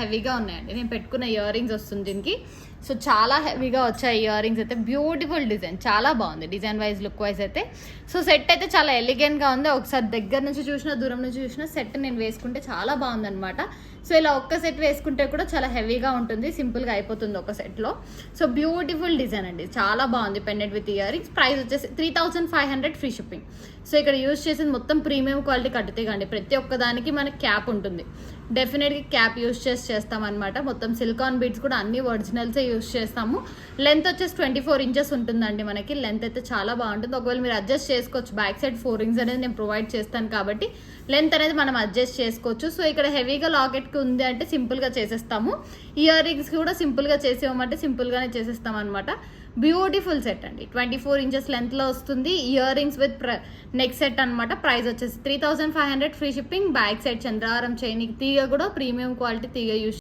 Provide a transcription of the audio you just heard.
హెవీగా ఉన్నాయండి. నేను పెట్టుకున్న ఇయర్ రింగ్స్ వస్తుంది దీనికి. సో చాలా హెవీగా వచ్చాయి ఇయర్ రింగ్స్ అయితే. బ్యూటిఫుల్ డిజైన్, చాలా బాగుంది డిజైన్ వైజ్, లుక్ వైజ్ అయితే. సో సెట్ అయితే చాలా ఎలిగెంట్గా ఉంది. ఒకసారి దగ్గర నుంచి చూసినా దూరం నుంచి చూసినా సెట్ నేను వేసుకుంటే చాలా బాగుందనమాట. సో ఇలా ఒక్క సెట్ వేసుకుంటే కూడా చాలా హెవీగా ఉంటుంది, సింపుల్గా అయిపోతుంది ఒక సెట్లో. సో బ్యూటిఫుల్ డిజైన్ అండి, చాలా బాగుంది. Pendant with ear rings. Price వచ్చేసి 3500 ఫ్రీ షిప్పింగ్. సో ఇక్కడ యూజ్ చేసేది మొత్తం ప్రీమియం క్వాలిటీ కట్టుతీగండి. ప్రతి ఒక్కదానికి మనకి క్యాప్ ఉంటుంది, డెఫినెట్గా క్యాప్ యూజ్ చేస్తామన్నమాట. మొత్తం సిలికాన్ బీడ్స్ కూడా అన్ని ఒరిజినల్సే యూజ్ చేస్తాము. లెంత్ వచ్చేసి 24 ఇంచెస్ ఉంటుందండి మనకి. లెంత్ అయితే చాలా బాగుంటుంది. ఒకవేళ మీరు అడ్జస్ట్ చేసుకోవచ్చు, బ్యాక్ సైడ్ 4 రింగ్స్ అనేది నేను ప్రొవైడ్ చేస్తాను కాబట్టి లెంత్ అనేది మనం అడ్జస్ట్ చేసుకోవచ్చు. సో ఇక్కడ హెవీగా లాకెట్కి ఉంది అంటే సింపుల్గా చేసేస్తాము. ఇయర్ రింగ్స్కి కూడా సింపుల్గా చేసేయమంటే సింపుల్గానే చేసేస్తాం అనమాట. బ్యూటిఫుల్ సెట్ అండి, 24 ఇంచెస్ లెంత్లో వస్తుంది. Ear rings with neck set అనమాట. ప్రైస్ వచ్చేసి 3500 ఫ్రీ షిప్పింగ్. బ్యాక్ సైడ్ చంద్రహారం చైన్ తీగ కూడా ప్రీమియం క్వాలిటీ తీగ యూజ్